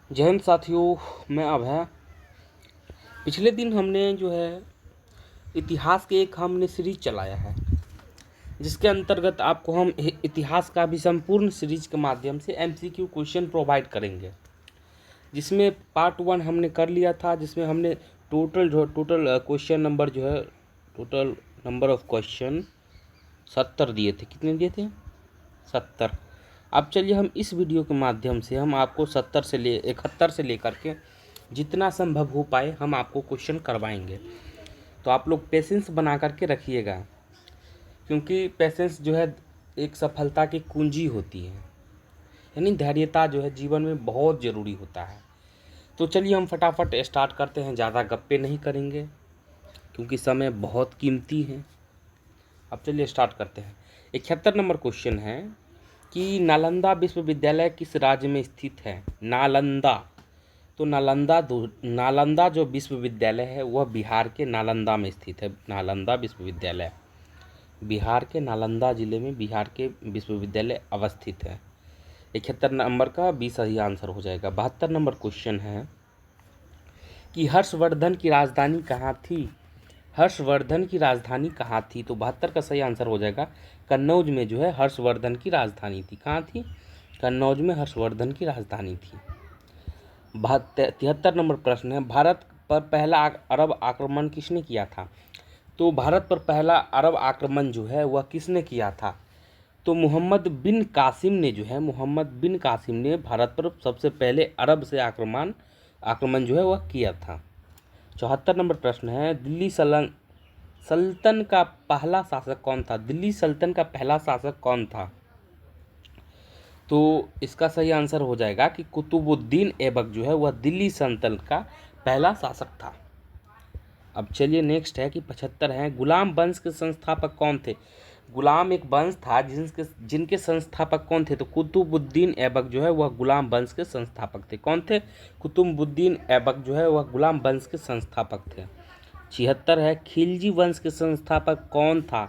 जय हिंद साथियों, मैं अभय। पिछले दिन हमने जो है इतिहास के एक हमने सीरीज चलाया है, जिसके अंतर्गत आपको हम इतिहास का भी संपूर्ण सीरीज के माध्यम से एमसीक्यू क्वेश्चन प्रोवाइड करेंगे। जिसमें पार्ट 1 हमने कर लिया था, जिसमें हमने टोटल क्वेश्चन नंबर जो है टोटल नंबर ऑफ क्वेश्चन 70 दिए थे। कितने दिए थे? 70। अब चलिए हम इस वीडियो के माध्यम से हम आपको 71 से लेकर के जितना संभव हो पाए हम आपको क्वेश्चन करवाएंगे। तो आप लोग पेशेंस बना करके रखिएगा, क्योंकि पेशेंस जो है एक सफलता की कुंजी होती है, यानी धैर्यता जो है जीवन में बहुत ज़रूरी होता है। तो चलिए हम फटाफट स्टार्ट करते हैं, ज़्यादा गप्पे नहीं करेंगे क्योंकि समय बहुत कीमती है। अब चलिए स्टार्ट करते हैं। 71 नंबर क्वेश्चन है कि नालंदा विश्वविद्यालय किस राज्य में स्थित है? नालंदा। तो नालंदा जो विश्वविद्यालय है वह बिहार के नालंदा में स्थित है। नालंदा विश्वविद्यालय बिहार के नालंदा जिले में बिहार के विश्वविद्यालय अवस्थित है। 71 नंबर का 20 सही आंसर हो जाएगा। 72 नंबर क्वेश्चन है कि हर्षवर्धन की राजधानी कहाँ थी? हर्षवर्धन की राजधानी कहाँ थी? तो 72 का सही आंसर हो जाएगा कन्नौज में जो है हर्षवर्धन की राजधानी थी। कहाँ थी? कन्नौज में हर्षवर्धन की राजधानी थी। 73 नंबर प्रश्न है भारत पर पहला अरब आक्रमण किसने किया था? तो भारत पर पहला अरब आक्रमण जो है वह किसने किया था? तो मोहम्मद बिन कासिम ने भारत पर सबसे पहले अरब से आक्रमण जो है वह किया था। 74 नंबर प्रश्न है दिल्ली सल्तन का पहला शासक कौन था? दिल्ली सल्तन का पहला शासक कौन था? तो इसका सही आंसर हो जाएगा कि कुतुबुद्दीन ऐबक जो है वह दिल्ली सल्तनत का पहला शासक था। अब चलिए नेक्स्ट है कि 75 है गुलाम वंश के संस्थापक कौन थे? गुलाम एक वंश था जिनके संस्थापक कौन थे? तो कुतुबुद्दीन ऐबक जो है वह गुलाम वंश के संस्थापक थे। कौन थे? कुतुबुद्दीन ऐबक जो है वह गुलाम वंश के संस्थापक थे। 76 है खिलजी वंश के संस्थापक कौन था?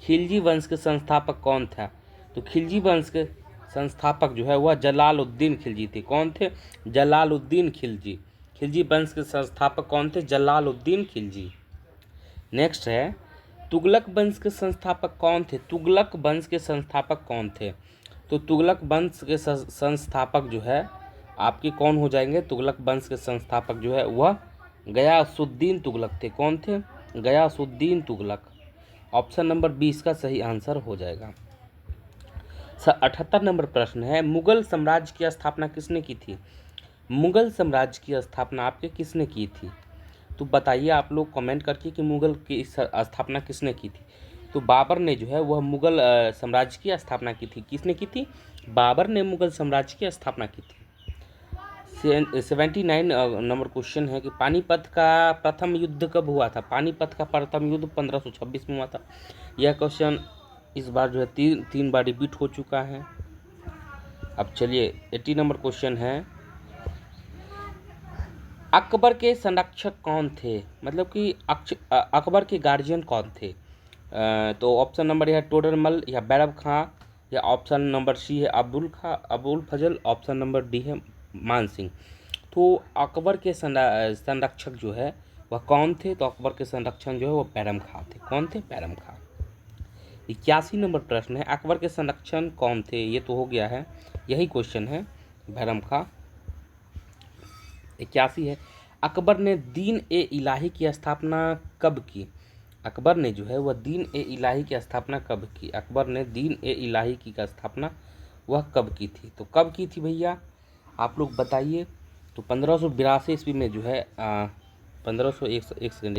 खिलजी वंश के संस्थापक कौन था? तो खिलजी वंश के संस्थापक जो है वह जलालुद्दीन खिलजी थे। कौन थे? जलालुद्दीन खिलजी। खिलजी वंश के संस्थापक कौन थे? जलालुद्दीन खिलजी। नेक्स्ट है तुगलक वंश के संस्थापक कौन थे? तुगलक वंश के संस्थापक कौन थे? तो तुगलक वंश के संस्थापक जो है आपके कौन हो जाएंगे? तुगलक वंश के संस्थापक जो है वह गयासुद्दीन तुगलक थे। कौन थे? गयासुद्दीन तुगलक। ऑप्शन नंबर 20 का सही आंसर हो जाएगा। 78 नंबर प्रश्न है मुगल साम्राज्य की स्थापना किसने की थी? मुगल साम्राज्य की स्थापना आपके किसने की थी? तो बताइए आप लोग कमेंट करके कि मुगल की स्थापना किसने की थी। तो बाबर ने जो है वह मुगल साम्राज्य की स्थापना की थी। किसने की थी? बाबर ने मुगल साम्राज्य की स्थापना की थी। 79 नंबर क्वेश्चन है कि पानीपत का प्रथम युद्ध कब हुआ था? पानीपत का प्रथम युद्ध 1526 में हुआ था। यह क्वेश्चन इस बार जो है तीन बार रिपीट हो चुका है। अब चलिए 80 नंबर क्वेश्चन है अकबर के संरक्षक कौन थे? मतलब कि अकबर के गार्जियन कौन थे? तो ऑप्शन नंबर यह है टोडरमल या बैरब खां, या ऑप्शन नंबर सी है अबुल फजल, ऑप्शन नंबर डी है मान सिंह। तो अकबर के संरक्षक जो है वह कौन थे? तो अकबर के संरक्षक जो है वह बैरम खां थे। कौन थे? बैरम खां। 81 नंबर प्रश्न है अकबर के संरक्षक कौन थे? ये तो हो गया है, यही क्वेश्चन है बैरम खां। 81 है अकबर ने दीन ए इलाही की स्थापना कब की? अकबर ने जो है वह दीन ए इलाही की स्थापना कब की? अकबर ने दीन ए इलाही की का स्थापना वह कब की थी? तो कब की थी भैया आप लोग बताइए। तो 1582 ईस्वी में जो है 1582 ईस्वी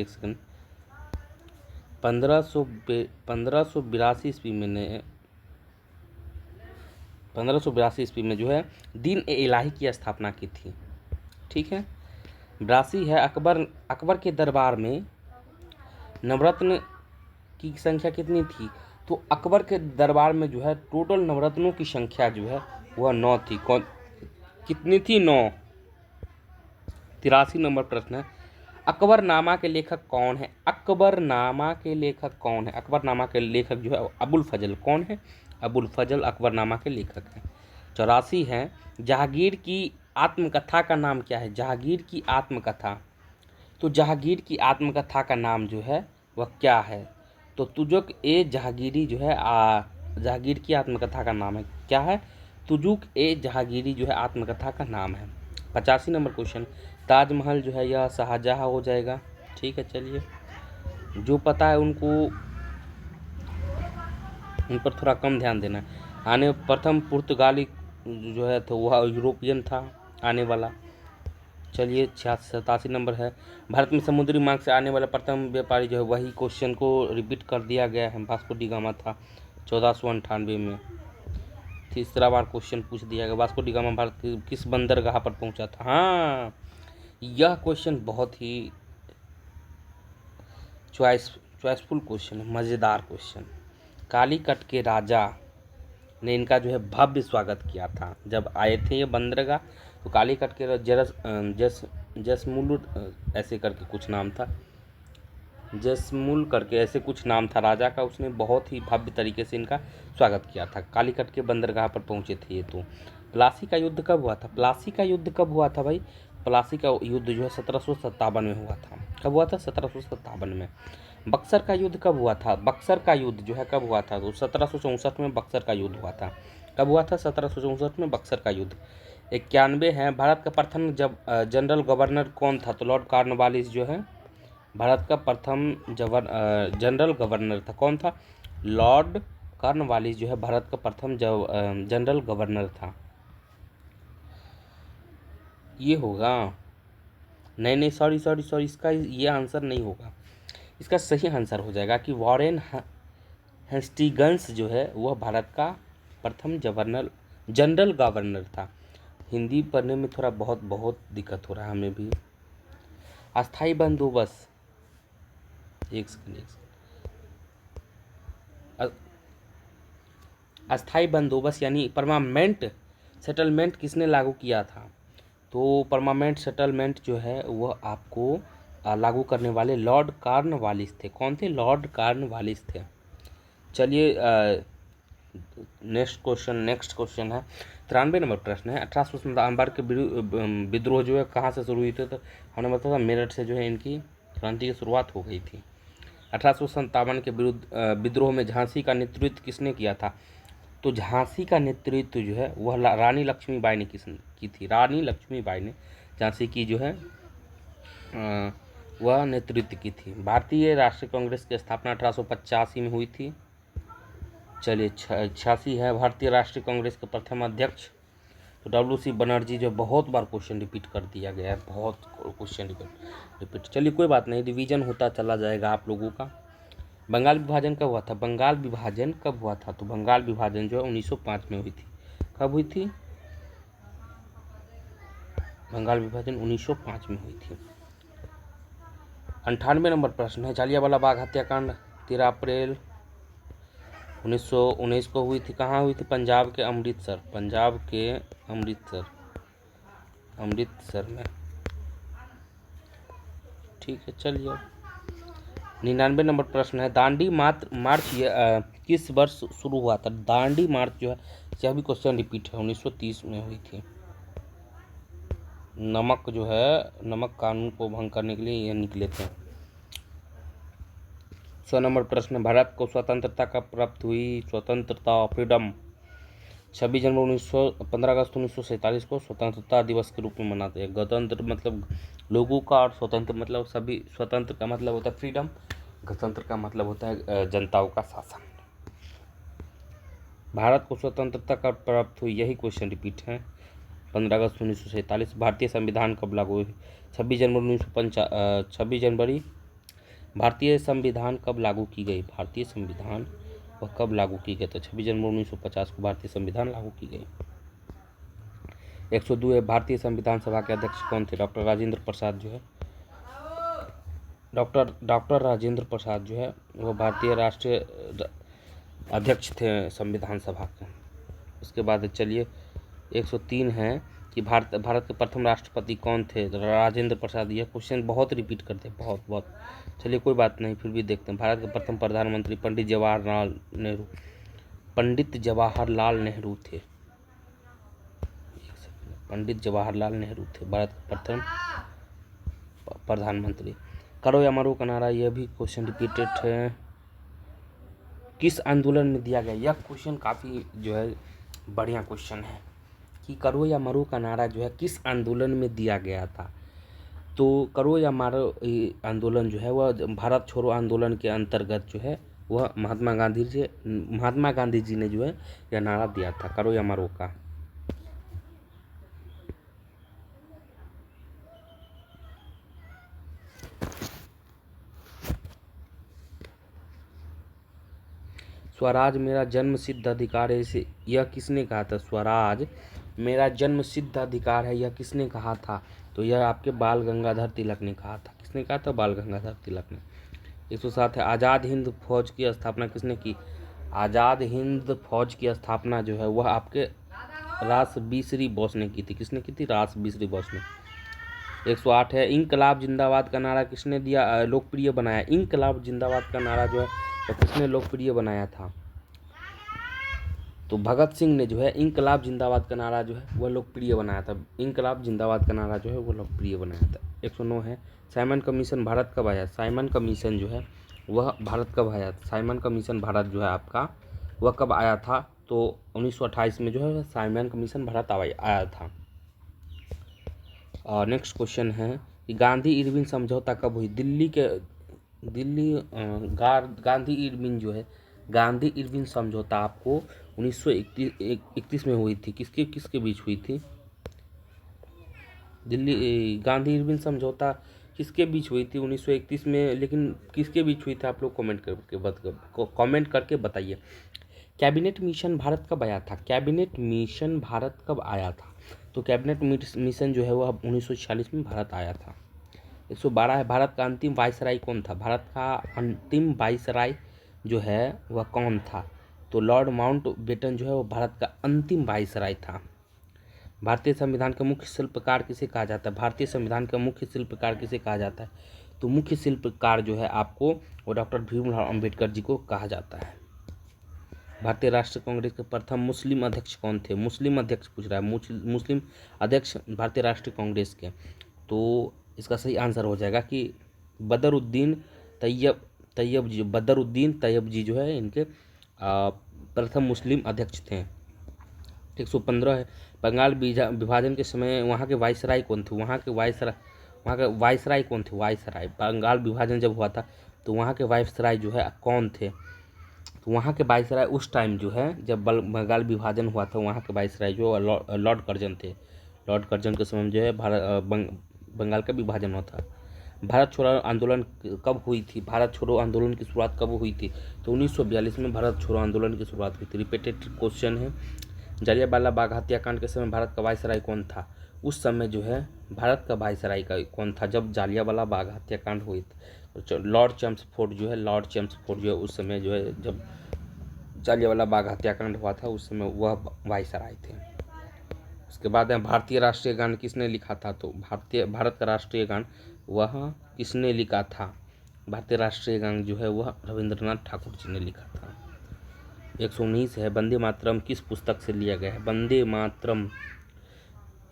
में 1582 ईस्वी में जो है दीन ए इलाही की स्थापना की थी। ठीक है। 82 है अकबर के दरबार में नवरत्न की संख्या कितनी थी? तो अकबर के दरबार में जो है टोटल नवरत्नों की संख्या जो है वह 9 थी। कितनी थी? 9। 83 नंबर प्रश्न है अकबरनामा के लेखक कौन है? अकबरनामा के लेखक कौन है? अकबरनामा के लेखक जो है अबुल फजल। कौन है? अबुल फजल अकबरनामा के लेखक हैं। 84 है जहांगीर की आत्मकथा का नाम क्या है? जहांगीर की आत्मकथा। तो जहांगीर की आत्मकथा का नाम जो है वह क्या है? तो तुजुक ए जहांगीरी जो है जहांगीर की आत्मकथा का नाम है क्या है? तुजुक ए जहांगीरी जो है आत्मकथा का नाम है। 85 नंबर क्वेश्चन, ताजमहल जो है यह शाहजहाँ हो जाएगा। ठीक है, चलिए जो पता है उनको उन पर थोड़ा कम ध्यान देना है। आने प्रथम पुर्तगाली जो है तो वह यूरोपियन था आने वाला। चलिए 87 नंबर है, भारत में समुद्री मार्ग से आने वाला प्रथम व्यापारी जो है, वही क्वेश्चन को रिपीट कर दिया गया है, वास्को डी गामा था 1498 में। तीसरा बार क्वेश्चन पूछ दिया गया, वास्को डी गामा भारत के किस बंदरगाह पर पहुंचा था? हाँ, यह क्वेश्चन बहुत ही चॉइसफुल क्वेश्चन है, मज़ेदार क्वेश्चन। कालीकट के राजा ने इनका जो है भव्य स्वागत किया था जब आए थे ये बंदरगाह। तो कालीकट के जसमुल ऐसे करके कुछ नाम था, जसमुल करके ऐसे कुछ नाम था राजा का, उसने बहुत ही भव्य तरीके से इनका स्वागत किया था। कालीकट के बंदरगाह पर पहुंचे थे ये। तो प्लासी का युद्ध कब हुआ था? प्लासी का युद्ध कब हुआ था भाई? प्लासी का युद्ध जो है 1757 में हुआ था। कब हुआ था? 1757 में। बक्सर का युद्ध कब हुआ था? बक्सर का युद्ध जो है कब हुआ था? तो 1764 में बक्सर का युद्ध हुआ था। कब हुआ था? 1764 में बक्सर का युद्ध। 91 है, भारत का प्रथम जनरल गवर्नर कौन था? तो लॉर्ड कॉर्नवालिस जो है भारत का प्रथम जनरल गवर्नर था। कौन था? लॉर्ड कॉर्नवालिस जो है भारत का प्रथम जनरल गवर्नर था। ये होगा? नहीं, सॉरी, इसका ये आंसर नहीं होगा। इसका सही आंसर हो जाएगा कि वॉरेन हेस्टिंग्स जो है वह भारत का प्रथम जनरल गवर्नर था। हिंदी पढ़ने में थोड़ा बहुत दिक्कत हो रहा है हमें भी। अस्थाई बंदोबस्त, एक सेकंड। अस्थाई बंदोबस्त यानी परमानेंट सेटलमेंट किसने लागू किया था? तो परमानेंट सेटलमेंट जो है वह आपको लागू करने वाले लॉर्ड कॉर्नवालिस थे। कौन थे? लॉर्ड कॉर्नवालिस थे। चलिए नेक्स्ट क्वेश्चन है 93 नंबर प्रश्न है। 1857 के विद्रोह जो है कहाँ से शुरू हुई थी? तो हमने बताया मेरठ से जो है इनकी क्रांति की शुरुआत हो गई थी। 1857 के विद्रोह में झांसी का नेतृत्व किसने किया था? तो झांसी का नेतृत्व जो है वह रानी लक्ष्मीबाई ने की थी। रानी लक्ष्मीबाई ने झांसी की जो है वह नेतृत्व की थी। भारतीय राष्ट्रीय कांग्रेस की स्थापना 1885 में हुई थी। चलिए 86 है, भारतीय राष्ट्रीय कांग्रेस के प्रथम अध्यक्ष तो WC बनर्जी जो बहुत बार क्वेश्चन रिपीट कर दिया गया है, बहुत क्वेश्चन रिपीट। चलिए कोई बात नहीं, रिवीजन होता चला जाएगा आप लोगों का। बंगाल विभाजन कब हुआ था? बंगाल विभाजन कब हुआ था? तो बंगाल विभाजन जो है 1905 में हुई थी। कब हुई थी? बंगाल विभाजन 1905 में हुई थी। 98 नंबर प्रश्न है, जालियांवाला बाग हत्याकांड 13 अप्रैल 1919 को हुई थी। कहाँ हुई थी? पंजाब के अमृतसर में। ठीक है, चलिए 99 नंबर प्रश्न है, दांडी मार्च किस वर्ष शुरू हुआ था? दांडी मार्च जो है यह भी क्वेश्चन रिपीट है, 1930 में हुई थी। नमक कानून को भंग करने के लिए यह निकले थे। 100 नंबर प्रश्न, भारत को स्वतंत्रता कब प्राप्त हुई? स्वतंत्रता फ्रीडम 26 जनवरी 15 अगस्त 1947 को स्वतंत्रता दिवस के रूप में मनाते हैं। गणतंत्र मतलब लोगों का, और स्वतंत्र मतलब सभी। स्वतंत्र का मतलब होता है फ्रीडम, गणतंत्र का मतलब होता है जनताओं का शासन। भारत को स्वतंत्रता कब प्राप्त हुई? यही क्वेश्चन रिपीट है, 15 अगस्त 1947। भारतीय संविधान कब लागू हुई? 26 जनवरी। भारतीय संविधान कब लागू की गई? भारतीय संविधान वह कब लागू की गई? तो 26 जनवरी 1950 को भारतीय संविधान लागू की गई। 102 है, भारतीय संविधान सभा के अध्यक्ष कौन थे? डॉक्टर राजेंद्र प्रसाद जो है वह भारतीय राष्ट्रीय अध्यक्ष थे संविधान सभा के। उसके बाद चलिए 103 है कि भारत के प्रथम राष्ट्रपति कौन थे? राजेंद्र प्रसाद। यह क्वेश्चन बहुत रिपीट करते हैं, बहुत। चलिए कोई बात नहीं, फिर भी देखते हैं। भारत के प्रथम प्रधानमंत्री पंडित जवाहरलाल नेहरू थे। पंडित जवाहरलाल नेहरू थे भारत के प्रथम प्रधानमंत्री। करो या मरो का नारा, यह भी क्वेश्चन रिपीटेड है, किस आंदोलन में दिया गया। यह क्वेश्चन काफ़ी जो है बढ़िया क्वेश्चन है कि करो या मरो का नारा जो है किस आंदोलन में दिया गया था। तो करो या मरो आंदोलन जो है वह भारत छोड़ो आंदोलन के अंतर्गत जो है वह महात्मा गांधी जी ने जो है यह नारा दिया था, करो या मरो का। स्वराज मेरा जन्म सिद्ध अधिकार है, इसे यह किसने कहा था। स्वराज मेरा जन्म सिद्ध अधिकार है, यह किसने कहा था। तो यह आपके बाल गंगाधर तिलक ने कहा था। किसने कहा था, बाल गंगाधर तिलक ने। 107 है, आज़ाद हिंद फौज की स्थापना किसने की। आज़ाद हिंद फौज की स्थापना जो है वह आपके रासबिहारी बोस ने की थी। किसने की थी, रासबिहारी बोस ने। 108 है, इंकलाब जिंदाबाद का नारा किसने दिया, लोकप्रिय बनाया। इंकलाब जिंदाबाद का नारा जो है तो किसने लोकप्रिय बनाया था। तो भगत सिंह ने जो है इंकलाब जिंदाबाद का नारा जो है वह लोकप्रिय बनाया था। इंकलाब जिंदाबाद का नारा जो है वह लोकप्रिय बनाया था। 109 है, साइमन कमीशन भारत कब आया। साइमन कमीशन जो है वह भारत कब आया। साइमन कमीशन भारत जो है आपका वह कब आया था। तो 1928 में जो है साइमन कमीशन भारत आया था। और नेक्स्ट क्वेश्चन है कि गांधी इरविन समझौता कब हुई। गांधी इरविन जो है गांधी इरविन समझौता आपको 1931 में हुई थी। किसके बीच हुई थी। गांधी इरविन समझौता किसके बीच हुई थी 1931 में, लेकिन किसके बीच हुई थी आप लोग कमेंट करके बताइए। कैबिनेट मिशन भारत कब आया था। कैबिनेट मिशन भारत कब आया था। तो कैबिनेट मिशन जो है वह 1946 में भारत आया था। 112 है, भारत का अंतिम वायसराय कौन था। भारत का अंतिम वायसराय जो है वह कौन था। तो लॉर्ड माउंटबेटन जो है वो भारत का अंतिम वायसराय था। भारतीय संविधान का मुख्य शिल्पकार किसे कहा जाता है। भारतीय संविधान का मुख्य शिल्पकार किसे कहा जाता है। तो मुख्य शिल्पकार जो है आपको वो डॉक्टर भीमराव अंबेडकर जी को कहा जाता है। भारतीय राष्ट्रीय कांग्रेस के प्रथम मुस्लिम अध्यक्ष कौन थे। मुस्लिम अध्यक्ष पूछ रहा है, मुस्लिम अध्यक्ष भारतीय राष्ट्रीय कांग्रेस के। तो इसका सही आंसर हो जाएगा कि बदरुद्दीन तैयब जी जो है इनके प्रथम मुस्लिम अध्यक्ष थे। 115 है, बंगाल विभाजन के समय वहाँ के वायसराय कौन थे। वहाँ के वायसराय कौन थे। वायसराय, बंगाल विभाजन जब हुआ था तो वहाँ के वायसराय जो है कौन थे। तो वहाँ के वायसराय उस टाइम जो है जब बंगाल विभाजन हुआ था वहाँ के वायसराय जो लॉर्ड कर्जन थे। लॉर्ड कर्जन के समय जो है बंगाल का विभाजन हुआ था। भारत छोड़ो आंदोलन कब हुई थी। भारत छोड़ो आंदोलन की शुरुआत कब हुई थी। तो 1942 में भारत छोड़ो आंदोलन की शुरुआत हुई थी। रिपीटेड क्वेश्चन है, जलियांवाला बाग हत्याकांड के समय भारत का वायसराय कौन था। उस समय जो है भारत का वायसराय कौन था जब जलियांवाला बाग हत्याकांड हुई थी। लॉर्ड चेम्सफोर्ड जो है उस समय जो है जब जलियांवाला बाग हत्याकांड हुआ था उस समय वह वायसराय थे। उसके बाद भारतीय राष्ट्रीय गान किसने लिखा था। तो भारत का राष्ट्रीय गान वह किसने लिखा था। भारतीय राष्ट्रीय गान जो है वह रविंद्रनाथ ठाकुर जी ने लिखा था। 119 है, वंदे मातरम किस पुस्तक से लिया गया है। वंदे मातरम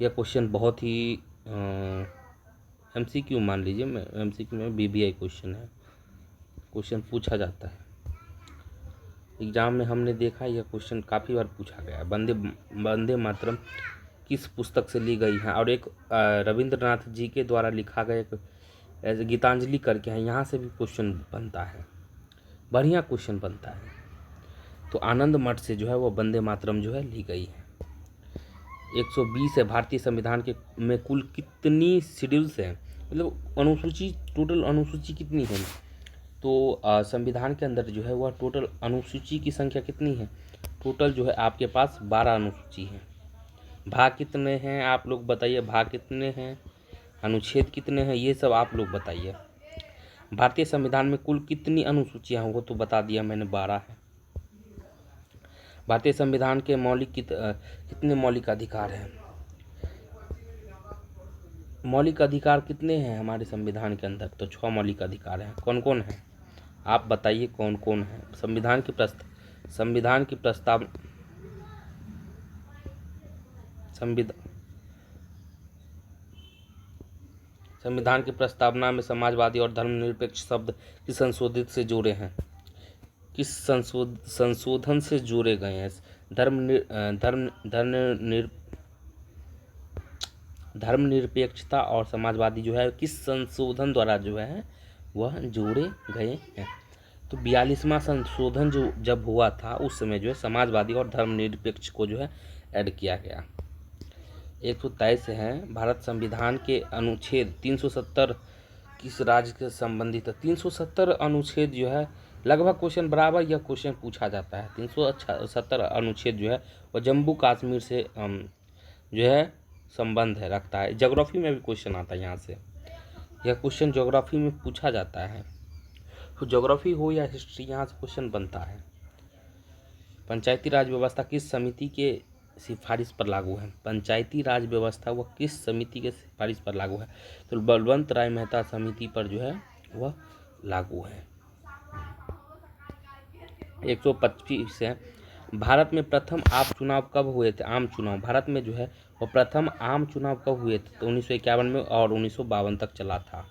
यह क्वेश्चन बहुत ही MCQ मान लीजिए, MCQ में BBI क्वेश्चन है, क्वेश्चन पूछा जाता है एग्जाम में। हमने देखा यह क्वेश्चन काफ़ी बार पूछा गया है। वंदे मातरम किस पुस्तक से ली गई है। और एक रविंद्रनाथ जी के द्वारा लिखा गया एक गीतांजलि करके है, यहाँ से भी क्वेश्चन बनता है, बढ़िया क्वेश्चन बनता है। तो आनंद मठ से जो है वो वंदे मातरम जो है ली गई है। 120 है, भारतीय संविधान के में कुल कितनी शेड्यूल्स हैं, मतलब अनुसूची, टोटल अनुसूची कितनी है। तो संविधान के अंदर जो है वह टोटल अनुसूची की संख्या कितनी है। टोटल जो है आपके पास 12 अनुसूची है। भाग कितने हैं आप लोग बताइए, भाग कितने हैं, अनुच्छेद कितने हैं, ये सब आप लोग बताइए। भारतीय संविधान में कुल कितनी अनुसूचियां हैं वो तो बता दिया मैंने, 12 है। भारतीय संविधान के कितने मौलिक अधिकार हैं। मौलिक अधिकार कितने हैं हमारे संविधान के अंदर। तो 6 मौलिक अधिकार हैं। कौन कौन है आप बताइए, कौन कौन है। संविधान की प्रस्तावना संविधान की प्रस्तावना में समाजवादी और धर्मनिरपेक्ष शब्द किस संशोधित से जोड़े हैं, किस संशोधन से जोड़े गए हैं? धर्मनिरपेक्षता और समाजवादी जो है किस संशोधन द्वारा जो है वह जोड़े गए हैं? तो 42वां संशोधन जो जब हुआ था उस समय जो है समाजवादी और धर्मनिरपेक्ष को जो है ऐड किया गया। 123 है, भारत संविधान के अनुच्छेद 370 किस राज्य के संबंधित है? 370 अनुच्छेद जो है लगभग क्वेश्चन बराबर यह क्वेश्चन पूछा जाता है। 370 अनुच्छेद जो है वह जम्मू कश्मीर से जो है संबंध है रखता है। ज्योग्राफी में भी क्वेश्चन आता है यहाँ से, यह क्वेश्चन ज्योग्राफी में पूछा जाता है। तो ज्योग्राफी हो या हिस्ट्री, यहाँ से क्वेश्चन बनता है। पंचायती राज व्यवस्था किस समिति के सिफारिश पर लागू है? पंचायती राज व्यवस्था वह किस समिति के सिफारिश पर लागू है? तो बलवंत राय मेहता समिति पर जो है वह लागू है। 125 है, भारत में प्रथम आम चुनाव कब हुए थे? आम चुनाव भारत में जो है वह प्रथम आम चुनाव कब हुए थे? तो 1951 में और 1952 तक चला था।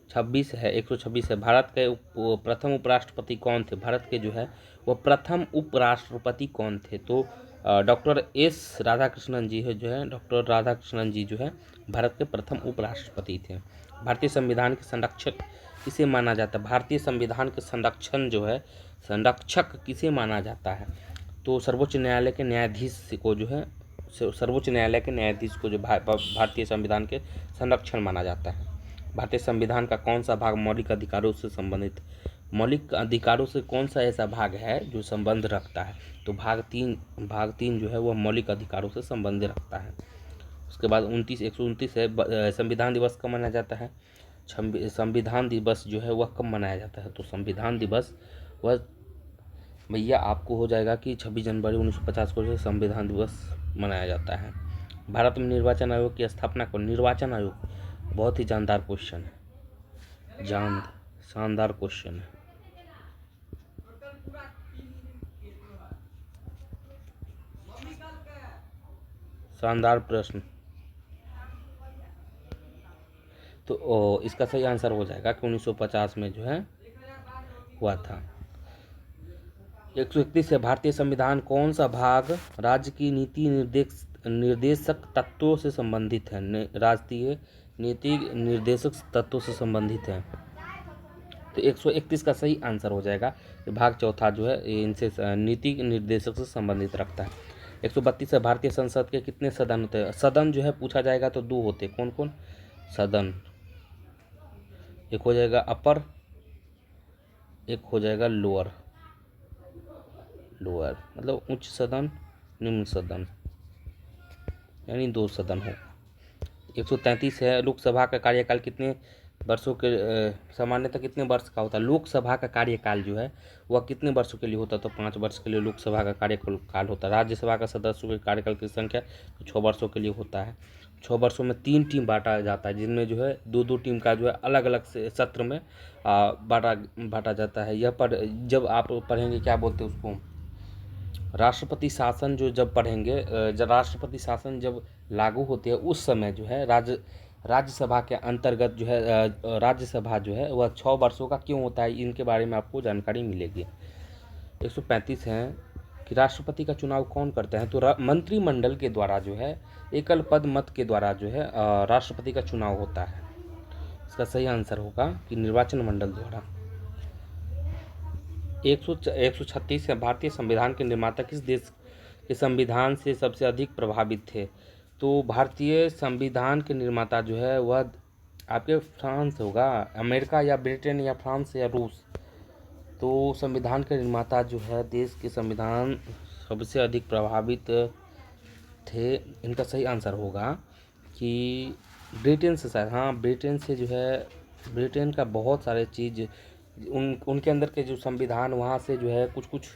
26 है, 126 है, भारत के प्रथम उपराष्ट्रपति कौन थे? भारत के जो है वह प्रथम उपराष्ट्रपति कौन थे? तो डॉक्टर एस राधाकृष्णन जी है जो है, डॉक्टर राधाकृष्णन जी जो है भारत के प्रथम उपराष्ट्रपति थे। भारतीय संविधान के संरक्षक किसे माना जाता है? भारतीय संविधान के संरक्षण जो है संरक्षक किसे माना जाता है? तो सर्वोच्च न्यायालय के न्यायाधीश को जो है सर्वोच्च न्यायालय के न्यायाधीश को जो भारतीय संविधान के संरक्षण माना जाता है। भारतीय संविधान का कौन सा भाग मौलिक अधिकारों से संबंधित? मौलिक अधिकारों से कौन सा ऐसा भाग है जो संबंध रखता है? तो भाग तीन जो है वह मौलिक अधिकारों से संबंध रखता है। उसके बाद 129 है, संविधान दिवस कब मनाया जाता है? संविधान दिवस जो है वह कब मनाया जाता है? तो संविधान दिवस वह भैया आपको हो जाएगा कि 26 जनवरी 1950 को जो संविधान दिवस मनाया जाता है। भारत में निर्वाचन आयोग की स्थापना को, निर्वाचन आयोग बहुत ही जानदार क्वेश्चन है, शानदार क्वेश्चन है। शानदार प्रश्न। तो इसका सही आंसर हो जाएगा कि 1950 में जो है हुआ था। 131 है, भारतीय संविधान कौन सा भाग राज्य की नीति निर्देशक तत्वों से संबंधित है? राष्ट्रीय नीति निर्देशक तत्वों से संबंधित है। तो 131 का सही आंसर हो जाएगा कि भाग चौथा जो है इनसे नीति निर्देशक से संबंधित रखता है। 132 है, भारतीय संसद के कितने सदन होते हैं? सदन जो है पूछा जाएगा तो 2 होते, कौन कौन सदन? एक हो जाएगा अपर, एक हो जाएगा लोअर मतलब उच्च सदन निम्न सदन, यानी 2 सदन हो। 133 है, लोकसभा का कार्यकाल कितने वर्षों के सामान्यतः कितने वर्ष का होता है? लोकसभा का कार्यकाल जो है वह कितने वर्षों के लिए होता है? तो 5 वर्ष के लिए लोकसभा का कार्यकाल होता है। राज्यसभा का सदस्यों के कार्यकाल की संख्या तो 6 वर्षों के लिए होता है। 6 वर्षों में 3 टीम बांटा जाता है, जिनमें जो है 2-2 टीम का जो है अलग अलग से सत्र में बांटा जाता है। यह पर जब आप पढ़ेंगे क्या बोलते हैं उसको, राष्ट्रपति शासन जो जब पढ़ेंगे, जब राष्ट्रपति शासन जब लागू होती है उस समय जो है राज्यसभा के अंतर्गत जो है राज्यसभा जो है वह 6 वर्षों का क्यों होता है, इनके बारे में आपको जानकारी मिलेगी। 135 है कि राष्ट्रपति का चुनाव कौन करते हैं? तो मंत्रिमंडल के द्वारा जो है एकल पद मत के द्वारा जो है राष्ट्रपति का चुनाव होता है। इसका सही आंसर होगा कि निर्वाचन मंडल द्वारा। 136 है, भारतीय संविधान के निर्माता किस देश के संविधान से सबसे अधिक प्रभावित थे? तो भारतीय संविधान के निर्माता जो है वह आपके फ्रांस होगा, अमेरिका या ब्रिटेन या फ्रांस या रूस। तो संविधान के निर्माता जो है देश के संविधान सबसे अधिक प्रभावित थे, इनका सही आंसर होगा कि ब्रिटेन से शायद, हाँ ब्रिटेन से जो है, ब्रिटेन का बहुत सारे चीज़ उनके अंदर के जो संविधान वहाँ से जो है कुछ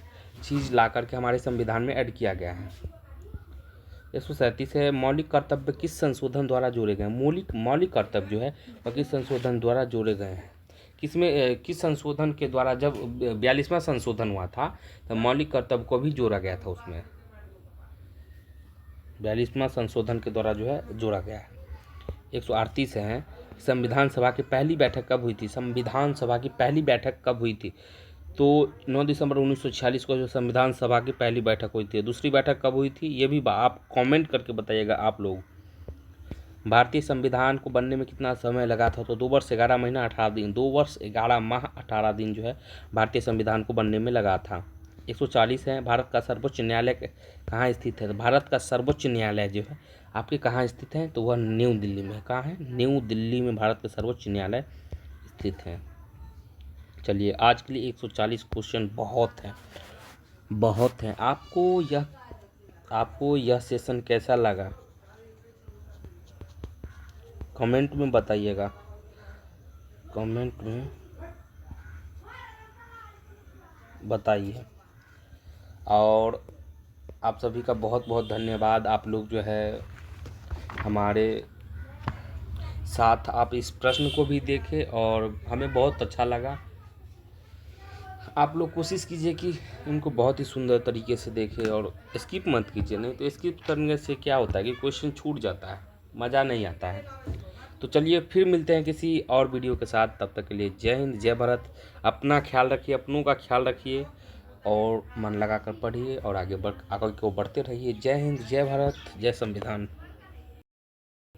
चीज़ ला करके हमारे संविधान में ऐड किया गया है। 137 है, मौलिक कर्तव्य किस संशोधन द्वारा जोड़े गए? मौलिक कर्तव्य जो है वह किस संशोधन द्वारा जोड़े गए हैं? किस संशोधन के द्वारा? जब 42वां संशोधन हुआ था तो मौलिक कर्तव्य को भी जोड़ा गया था, उसमें 42वां संशोधन के द्वारा जो है जोड़ा गया है। 138 है, संविधान सभा की पहली बैठक कब हुई थी? संविधान सभा की पहली बैठक कब हुई थी? तो 9 दिसंबर 1946 को जो संविधान सभा की पहली बैठक हुई थी। दूसरी बैठक कब हुई थी ये भी आप कमेंट करके बताइएगा आप लोग। भारतीय संविधान को बनने में कितना समय लगा था? तो 2 वर्ष 11 महीना 18 दिन, 2 वर्ष 11 माह 18 दिन जो है भारतीय संविधान को बनने में लगा था। 140 है, भारत का सर्वोच्च न्यायालय कहाँ स्थित है? तो भारत का सर्वोच्च न्यायालय जो है आपके कहाँ स्थित है? तो वह न्यू दिल्ली में। कहाँ है? न्यू दिल्ली में भारत का सर्वोच्च न्यायालय स्थित है। चलिए आज के लिए 140 क्वेश्चन बहुत हैं। आपको यह सेशन कैसा लगा कमेंट में बताइएगा। कमेंट में बताइए। और आप सभी का बहुत बहुत धन्यवाद। आप लोग जो है हमारे साथ आप इस प्रश्न को भी देखें और हमें बहुत अच्छा लगा। आप लोग कोशिश कीजिए कि इनको बहुत ही सुंदर तरीके से देखें और स्किप मत कीजिए, नहीं तो स्किप करने से क्या होता है कि क्वेश्चन छूट जाता है, मज़ा नहीं आता है। तो चलिए फिर मिलते हैं किसी और वीडियो के साथ। तब तक के लिए जय हिंद, जय भारत। अपना ख्याल रखिए, अपनों का ख्याल रखिए और मन लगा कर पढ़िए और आगे को बढ़ते रहिए। जय हिंद, जय भारत, जय संविधान।